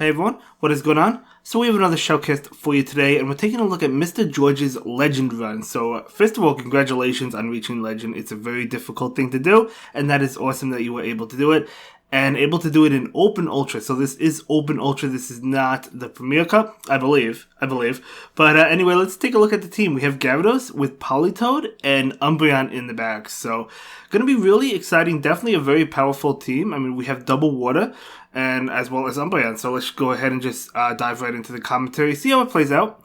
Hey everyone, what is going on? So we have another showcast for you today, and we're taking a look at Mr. George's Legend run. So first of all, congratulations on reaching Legend. It's a very difficult thing to do, and that is awesome that you were able to do it, and able to do it in Open Ultra. So this is Open Ultra, this is not the Premier Cup, I believe. But anyway, let's take a look at the team. We have Gyarados with Politoed and Umbreon in the back. So going to be really exciting, definitely a very powerful team. I mean, we have double water, and as well as Umbreon. So let's go ahead and just dive right into the commentary, see how it plays out.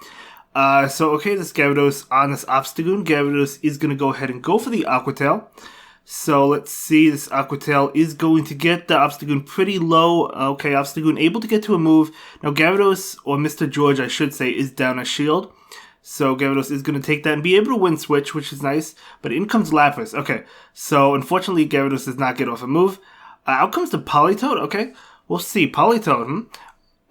Okay, this Gyarados on this Obstagoon. Gyarados is going to go ahead and go for the Aqua Tail. So let's see, this Aqua Tail is going to get the Obstagoon pretty low. Okay, Obstagoon able to get to a move. Now Gyarados, or Mr. George I should say, is down a shield. So Gyarados is going to take that and be able to win switch, which is nice. But in comes Lapras. Okay, so unfortunately Gyarados does not get off a move. Out comes the Politoed. Okay, we'll see. Politoed,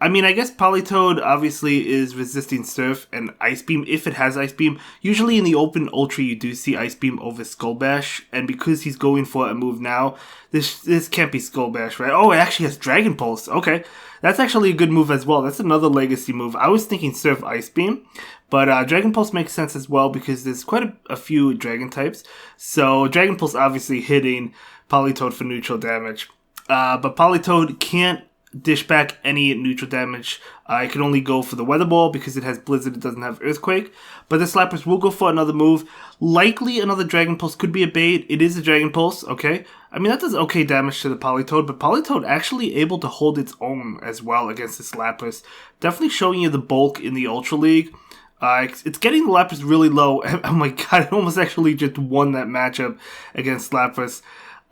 I mean, I guess Politoed obviously is resisting Surf and Ice Beam if it has Ice Beam. Usually in the Open Ultra you do see Ice Beam over Skull Bash, and because he's going for a move now, this can't be Skull Bash, right? Oh, it actually has Dragon Pulse. Okay, that's actually a good move as well. That's another Legacy move. I was thinking Surf Ice Beam, but Dragon Pulse makes sense as well because there's quite a few Dragon types. So Dragon Pulse obviously hitting Politoed for neutral damage. But Politoed can't dish back any neutral damage. It can only go for the Weather Ball because it has Blizzard, it doesn't have Earthquake. But the Lapras will go for another move. Likely another Dragon Pulse could be a bait. It is a Dragon Pulse, okay? I mean, that does okay damage to the Politoed, but Politoed actually able to hold its own as well against this Lapras. Definitely showing you the bulk in the Ultra League. It's getting the Lapras really low. Oh my god, it almost actually just won that matchup against Lapras.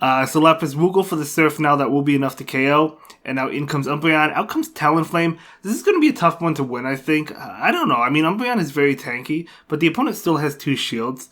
So Lapras will go for the Surf now. That will be enough to KO. And now in comes Umbreon. Out comes Talonflame. This is going to be a tough one to win, I think. I don't know. I mean, Umbreon is very tanky, but the opponent still has 2 shields.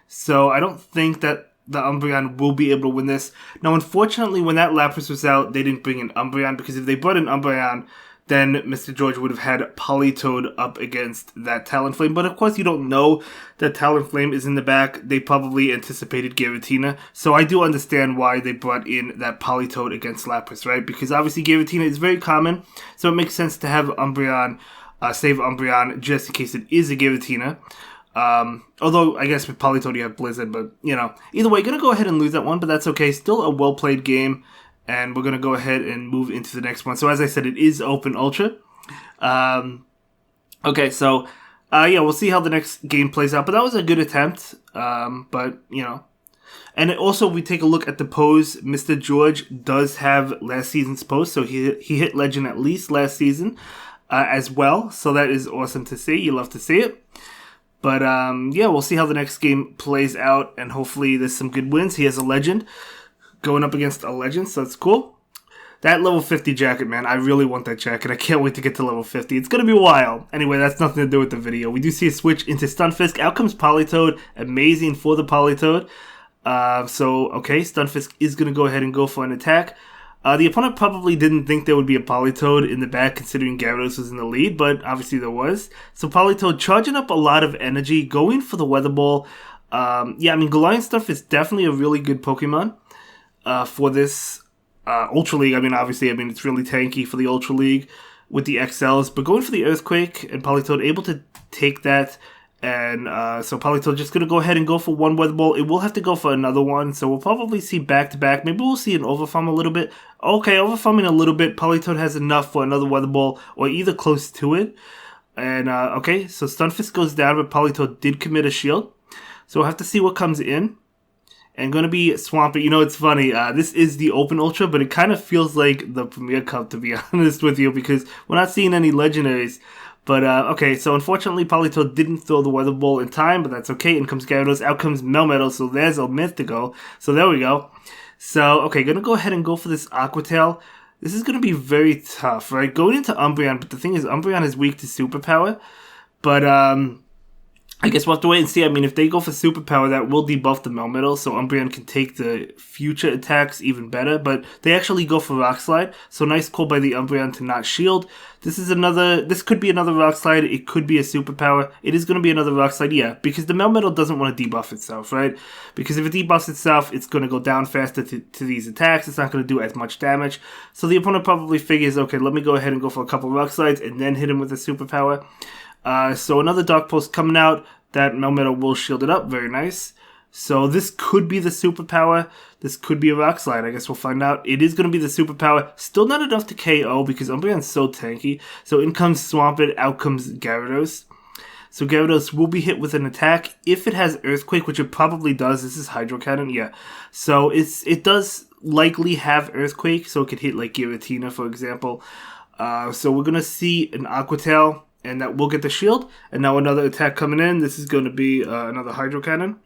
So I don't think that the Umbreon will be able to win this. Now, unfortunately, when that Lapras was out, they didn't bring in Umbreon, because if they brought in Umbreon, then Mr. George would have had Politoed up against that Talonflame. But of course, you don't know that Talonflame is in the back. They probably anticipated Giratina. So I do understand why they brought in that Politoed against Lapras, right? Because obviously Giratina is very common. So it makes sense to have Umbreon, save Umbreon just in case it is a Giratina. Although, I guess with Politoed you have Blizzard. But, you know, either way, going to go ahead and lose that one. But that's okay. Still a well-played game. And we're going to go ahead and move into the next one. So as I said, it is Open Ultra. Okay, so yeah, we'll see how the next game plays out. But that was a good attempt. But, you know. And also, we take a look at the pose. Mr. George does have last season's pose. So he hit Legend at least last season as well. So that is awesome to see. You love to see it. But yeah, we'll see how the next game plays out. And hopefully there's some good wins. He has a Legend going up against a Legend, so that's cool. That level 50 jacket, man, I really want that jacket. I can't wait to get to level 50. It's going to be a while. Anyway, that's nothing to do with the video. We do see a switch into Stunfisk. Out comes Politoed. Amazing for the Politoed. Okay, Stunfisk is going to go ahead and go for an attack. The opponent probably didn't think there would be a Politoed in the back, considering Gyarados was in the lead, but obviously there was. So Politoed charging up a lot of energy, going for the Weather Ball. Yeah, I mean, Galarian Stuff is definitely a really good Pokemon. For this Ultra League. I mean, obviously, it's really tanky for the Ultra League with the XLs, but going for the Earthquake and Politoed able to take that, and so Politoed just going to go ahead and go for one Weather Ball. It will have to go for another one, so we'll probably see back-to-back. Maybe we'll see an Overfarm a little bit. Okay, Overfarming a little bit. Politoed has enough for another Weather Ball, or either close to it. And, okay, so Stunfisk goes down, but Politoed did commit a shield, so we'll have to see what comes in. And going to be Swampert. You know, it's funny. This is the Open Ultra, but it kind of feels like the Premier Cup, to be honest with you, because we're not seeing any legendaries. But, okay, so unfortunately, Politoed didn't throw the Weather Ball in time, but that's okay. In comes Gyarados. Out comes Melmetal, so there's a Mythical. So there we go. So, okay, going to go ahead and go for this Aqua Tail. This is going to be very tough, right? Going into Umbreon, but the thing is, Umbreon is weak to Superpower. But, I guess we'll have to wait and see. I mean, if they go for superpower, that will debuff the Melmetal, so Umbreon can take the future attacks even better. But they actually go for Rock Slide, so nice call by the Umbreon to not shield. This could be another Rock Slide. It could be a superpower. It is going to be another Rock Slide, yeah, because the Melmetal doesn't want to debuff itself, right? Because if it debuffs itself, it's going to go down faster to these attacks. It's not going to do as much damage. So the opponent probably figures, okay, let me go ahead and go for a couple Rock Slides and then hit him with a superpower. So another Dark Pulse coming out. That Melmetal will shield it up. Very nice. So this could be the superpower. This could be a Rock Slide. I guess we'll find out. It is going to be the superpower. Still not enough to KO because Umbreon's so tanky. So in comes Swampert. Out comes Gyarados. So Gyarados will be hit with an attack. If it has Earthquake, which it probably does. This is Hydro Cannon. Yeah. So it does likely have Earthquake. So it could hit like Giratina, for example. So we're going to see an Aqua Tail. And that will get the shield. And now another attack coming in. This is going to be another Hydro Cannon.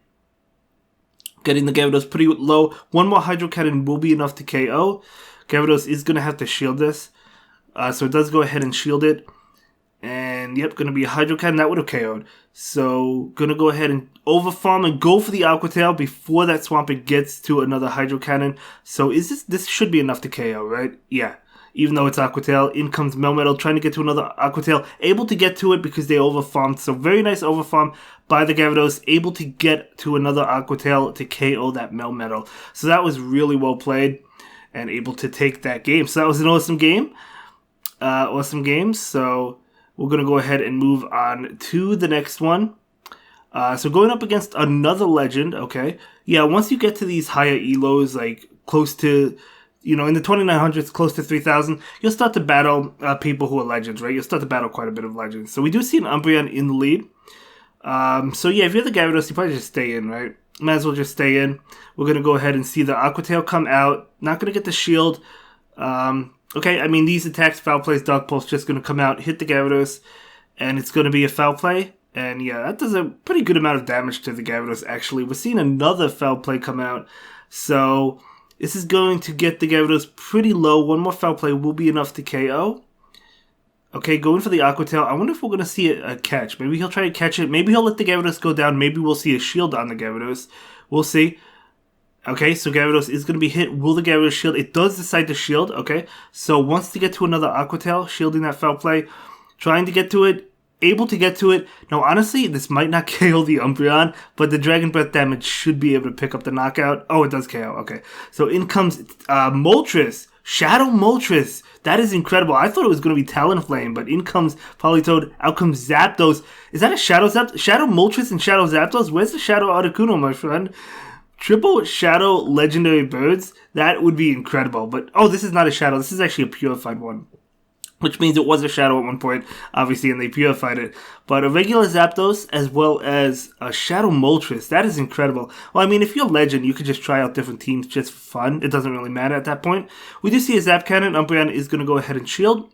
Getting the Gyarados pretty low. One more Hydro Cannon will be enough to KO. Gyarados is going to have to shield this. So it does go ahead and shield it. And yep, going to be a Hydro Cannon. That would have KO'd. So going to go ahead and overfarm and go for the Aqua Tail before that Swampert gets to another Hydro Cannon. So this should be enough to KO, right? Yeah. Even though it's Aqua Tail, in comes Melmetal, trying to get to another Aqua Tail, able to get to it because they overfarmed. So very nice overfarm by the Gyarados, able to get to another Aqua Tail to KO that Melmetal. So that was really well played and able to take that game. So that was an awesome game. Awesome game. So we're going to go ahead and move on to the next one. So going up against another legend, okay. Yeah, once you get to these higher elos, like close to... in the 2900s, close to 3000, you'll start to battle people who are legends, right? You'll start to battle quite a bit of legends. So we do see an Umbreon in the lead. So yeah, if you're the Gyarados, you probably just stay in, right? Might as well just stay in. We're going to go ahead and see the Aqua Tail come out. Not going to get the shield. Okay, I mean, these attacks, Foul Play's Dark Pulse, just going to come out, hit the Gyarados, and it's going to be a Foul Play. And yeah, that does a pretty good amount of damage to the Gyarados, actually. We're seeing another Foul Play come out. So... this is going to get the Gyarados pretty low. One more Foul Play will be enough to KO. Okay, going for the Aqua Tail. I wonder if we're going to see a catch. Maybe he'll try to catch it. Maybe he'll let the Gyarados go down. Maybe we'll see a shield on the Gyarados. We'll see. Okay, so Gyarados is going to be hit. Will the Gyarados shield? It does decide to shield. Okay, so wants to get to another Aqua Tail, shielding that Foul Play. Trying to get to it. Able to get to it. Now, honestly, this might not KO the Umbreon, but the Dragon Breath damage should be able to pick up the knockout. Oh, it does KO. Okay. So in comes Moltres. Shadow Moltres. That is incredible. I thought it was going to be Talonflame, but in comes Politoed. Out comes Zapdos. Is that a Shadow Zapdos? Shadow Moltres and Shadow Zapdos? Where's the Shadow Articuno, my friend? Triple Shadow Legendary Birds? That would be incredible. But, oh, this is not a Shadow. This is actually a purified one. Which means it was a Shadow at one point, obviously, and they purified it. But a regular Zapdos, as well as a Shadow Moltres, that is incredible. Well, I mean, if you're a Legend, you could just try out different teams just for fun. It doesn't really matter at that point. We do see a Zap Cannon. Umbreon is going to go ahead and shield.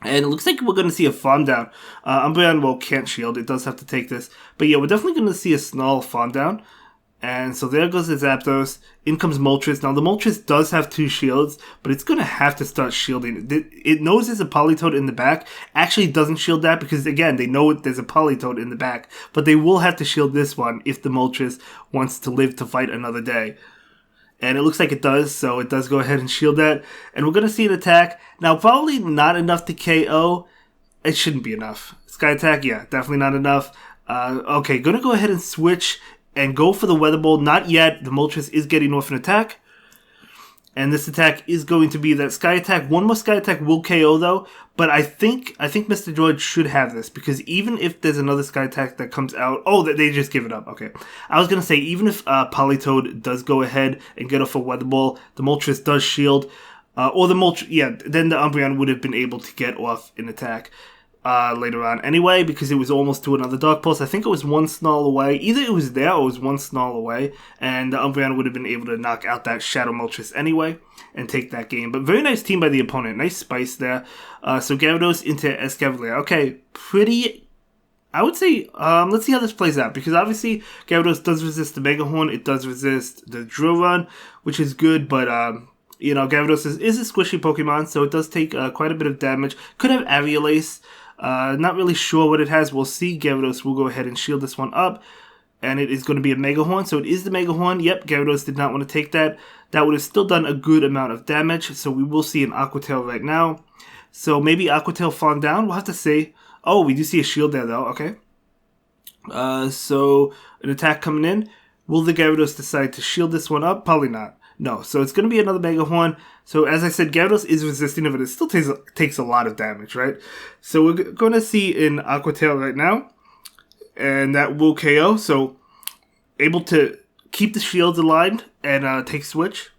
And it looks like we're going to see a Farm Down. Umbreon, well, can't shield. It does have to take this. But yeah, we're definitely going to see a Snarl Farm Down. And so there goes the Zapdos. In comes Moltres. Now, the Moltres does have 2 shields, but it's going to have to start shielding. It knows there's a Politoed in the back. Actually doesn't shield that because, again, they know there's a Politoed in the back. But they will have to shield this one if the Moltres wants to live to fight another day. And it looks like it does, so it does go ahead and shield that. And we're going to see an attack. Now, probably not enough to KO. It shouldn't be enough. Sky Attack, yeah, definitely not enough. Okay, going to go ahead and switch and go for the Weather Bolt. Not yet. The Moltres is getting off an attack. And this attack is going to be that Sky Attack. One more Sky Attack will KO, though. But I think Mr. George should have this. Because even if there's another Sky Attack that comes out... oh, they just give it up. Okay. I was going to say, even if Politoed does go ahead and get off a Weather Ball, the Moltres does shield. Or the Moltres... yeah, then the Umbreon would have been able to get off an attack. Later on anyway, because it was almost to another Dark Pulse. I think it was 1 Snarl away. Either it was there or it was 1 Snarl away, and the Umbreon would have been able to knock out that Shadow Moltres anyway and take that game. But very nice team by the opponent. Nice spice there. So Gyarados into Escavalier. Okay, pretty... I would say, let's see how this plays out, because obviously Gyarados does resist the Mega Horn. It does resist the Drill Run, which is good, but... Gyarados is a squishy Pokemon, so it does take quite a bit of damage. Could have Aerial Ace. Not really sure what it has. We'll see. Gyarados will go ahead and shield this one up. And it is going to be a Mega Horn. So it is the Mega Horn. Yep, Gyarados did not want to take that. That would have still done a good amount of damage. So we will see an Aqua Tail right now. So maybe Aqua Tail falling down. We'll have to see. Oh, we do see a shield there though. Okay. So an attack coming in. Will the Gyarados decide to shield this one up? Probably not. No. So it's going to be another Mega Horn. So as I said, Gyarados is resisting of it. It still takes a lot of damage, right? So we're going to see an Aqua Tail right now. And that will KO, so able to keep the shields aligned and take switch.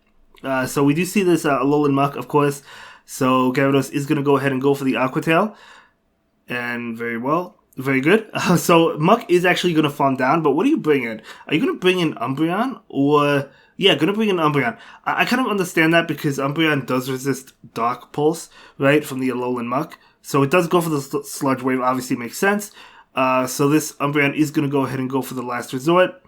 So we do see this Alolan Muck, of course. So Gyarados is going to go ahead and go for the Aqua Tail. And very well. Very good. So Muck is actually going to farm down, but what do you bring in? Are you going to bring in Umbreon? Or, yeah, going to bring in Umbreon. I kind of understand that because Umbreon does resist Dark Pulse, right, from the Alolan Muck. So it does go for the Sludge Wave, obviously makes sense. So this Umbreon is going to go ahead and go for the Last Resort.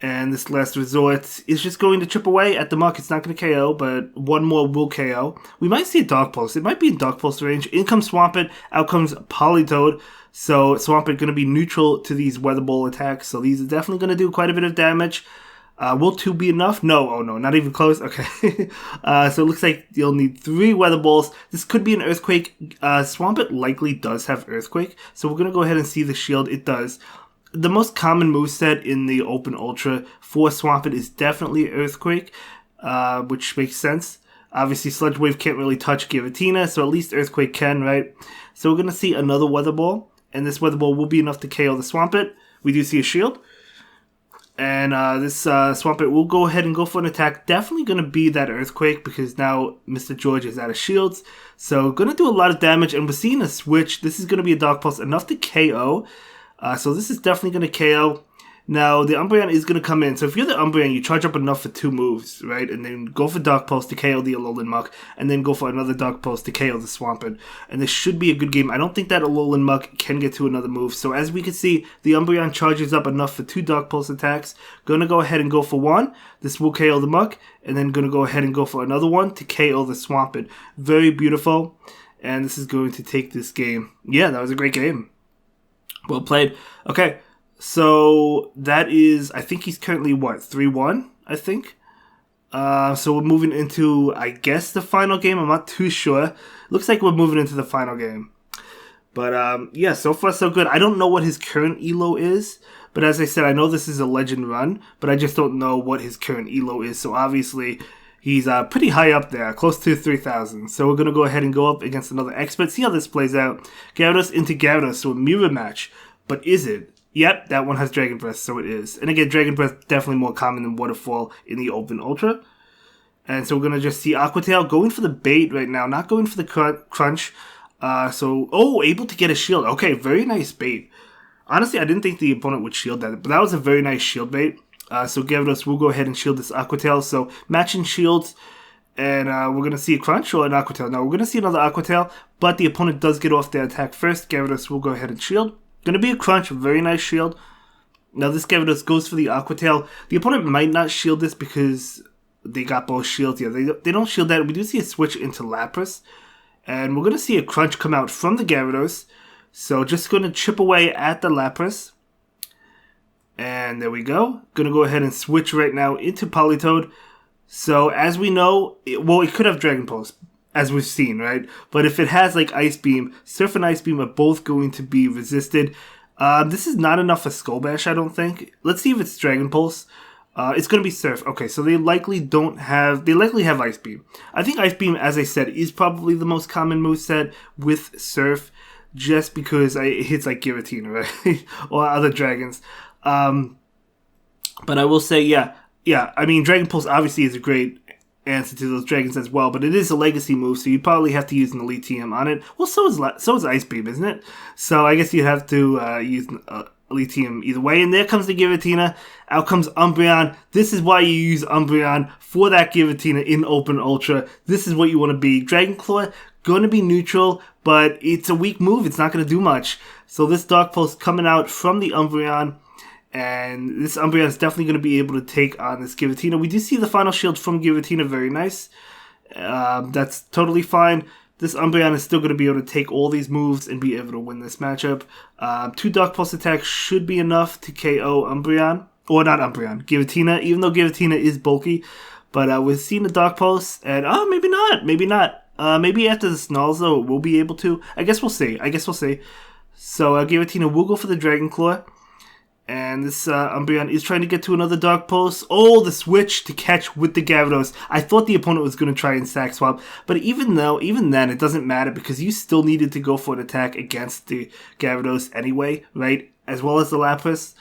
And this Last Resort is just going to chip away at the Muck. It's not going to KO, but one more will KO. We might see a Dark Pulse. It might be in Dark Pulse range. In comes Swampert. Out comes Politoed. So Swampert going to be neutral to these Weather Ball attacks. So these are definitely going to do quite a bit of damage. Will 2 be enough? No. Oh, no. Not even close. Okay. So it looks like you'll need 3 Weather Balls. This could be an Earthquake. Swampert likely does have Earthquake. So we're going to go ahead and see the shield. It does. The most common moveset in the Open Ultra for Swampert is definitely Earthquake, which makes sense. Obviously, Sludge Wave can't really touch Giratina, so at least Earthquake can, right? So we're going to see another Weather Ball, and this Weather Ball will be enough to KO the Swampert. We do see a shield. And this Swampert will go ahead and go for an attack. Definitely going to be that Earthquake because now Mr. George is out of shields. So going to do a lot of damage. And we're seeing a switch. This is going to be a Dark Pulse enough to KO. So this is definitely going to KO. Now the Umbreon is going to come in. So if you're the Umbreon, you charge up enough for 2 moves, right? And then go for Dark Pulse to KO the Alolan Muck. And then go for another Dark Pulse to KO the Swampert. And this should be a good game. I don't think that Alolan Muck can get to another move. So as we can see, the Umbreon charges up enough for 2 Dark Pulse attacks. Going to go ahead and go for 1. This will KO the Muck. And then going to go ahead and go for another one to KO the Swampert. Very beautiful. And this is going to take this game. Yeah, that was a great game. Well played. Okay. So that is, I think he's currently, what, 3-1, I think? So we're moving into, I guess, the final game. I'm not too sure. Looks like we're moving into the final game. But, yeah, so far so good. I don't know what his current ELO is. But as I said, I know this is a legend run. But I just don't know what his current ELO is. So obviously, he's pretty high up there, close to 3,000. So we're going to go ahead and go up against another expert. See how this plays out. Gyarados into Gyarados, so a mirror match. But is it? Yep, that one has Dragon Breath, so it is. And again, Dragon Breath definitely more common than Waterfall in the Open Ultra. And so we're going to just see Aqua Tail going for the bait right now, not going for the crunch. Able to get a shield. Okay, very nice bait. Honestly, I didn't think the opponent would shield that, but that was a very nice shield bait. So Gyarados will go ahead and shield this Aqua Tail. So matching shields, and we're going to see a crunch or an Aqua Tail. No, we're going to see another Aqua Tail, but the opponent does get off their attack first. Gyarados will go ahead and shield. Going to be a crunch, very nice shield. Now this Gyarados goes for the Aqua Tail. The opponent might not shield this because they got both shields here. They don't shield that. We do see a switch into Lapras. And we're going to see a crunch come out from the Gyarados. So just going to chip away at the Lapras. And there we go. Going to go ahead and switch right now into Politoed. So as we know, it could have Dragon Pulse, as we've seen, right? But if it has like Ice Beam, Surf and Ice Beam are both going to be resisted. This is not enough for Skull Bash, I don't think. Let's see if it's Dragon Pulse. It's going to be Surf. Okay, so they likely have Ice Beam. I think Ice Beam, as I said, is probably the most common moveset with Surf, just because it hits like Giratina, right? Or other dragons. But I will say, yeah, I mean, Dragon Pulse obviously is a great answer to those dragons as well, but it is a legacy move, so you probably have to use an Elite TM on it. Well, so is Ice Beam, isn't it? So I guess you have to use Elite TM either way. And there comes the Giratina. Out comes Umbreon. This is why you use Umbreon for that Giratina in Open Ultra. This is what you want to be. Dragon Claw, going to be neutral, but it's a weak move. It's not going to do much. So this Dark Pulse coming out from the Umbreon. And this Umbreon is definitely going to be able to take on this Giratina. We do see the final shield from Giratina. Very nice. That's totally fine. this Umbreon is still going to be able to take all these moves and be able to win this matchup. 2 Dark Pulse attacks should be enough to KO Umbreon. Or not Umbreon, Giratina, even though Giratina is bulky. But we've seen the Dark Pulse, and maybe not. Maybe after the Snarls, though, we'll be able to. I guess we'll see. So Giratina will go for the Dragon Claw. And this Umbreon is trying to get to another Dark Pulse. Oh, the switch to catch with the Gyarados. I thought the opponent was going to try and Sack Swap. But even then, it doesn't matter because you still needed to go for an attack against the Gyarados anyway, right? As well as the Lapras.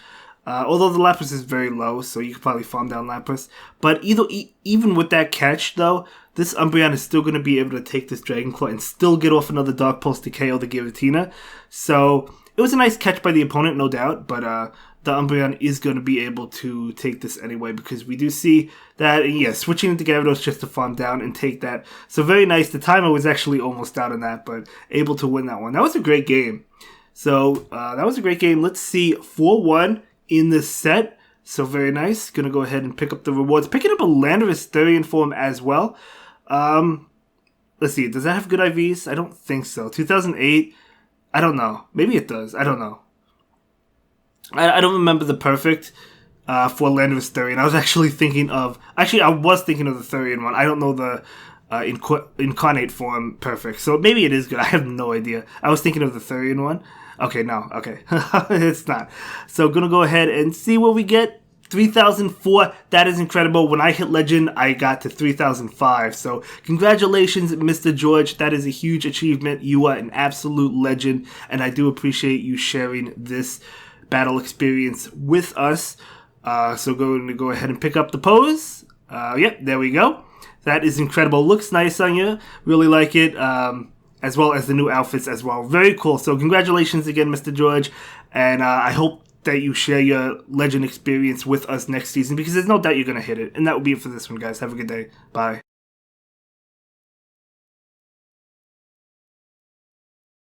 Although the Lapras is very low, so you could probably farm down Lapras. But even with that catch, though, this Umbreon is still going to be able to take this Dragon Claw and still get off another Dark Pulse to KO the Giratina. So it was a nice catch by the opponent, no doubt, but the Umbreon is going to be able to take this anyway because we do see that, switching into Gyarados just to farm down and take that. So very nice. The timer was actually almost out on that, but able to win that one. That was a great game. So that was a great game. Let's see, 4-1 in this set. So very nice. Going to go ahead and pick up the rewards. Picking up a Landorus Therian form as well. Let's see. Does that have good IVs? I don't think so. 2008. I don't know. Maybe it does. I don't know. I don't remember the perfect for Landorus Therian. I was actually thinking of... Actually, I was thinking of the Therian one. I don't know the incarnate form perfect. So maybe it is good. I have no idea. I was thinking of the Therian one. Okay, no. Okay. It's not. So going to go ahead and see what we get. 3004. That is incredible. When I hit Legend, I got to 3005. So congratulations, Mr. George. That is a huge achievement. You are an absolute legend. And I do appreciate you sharing this battle experience with us. So going to go ahead and pick up the pose. Yep, there we go. That is incredible. Looks nice on you. Really like it. As well as the new outfits as well. Very cool. So congratulations again, Mr. George. And I hope that you share your Legend experience with us next season because there's no doubt you're going to hit it. And that will be it for this one, guys. Have a good day. Bye.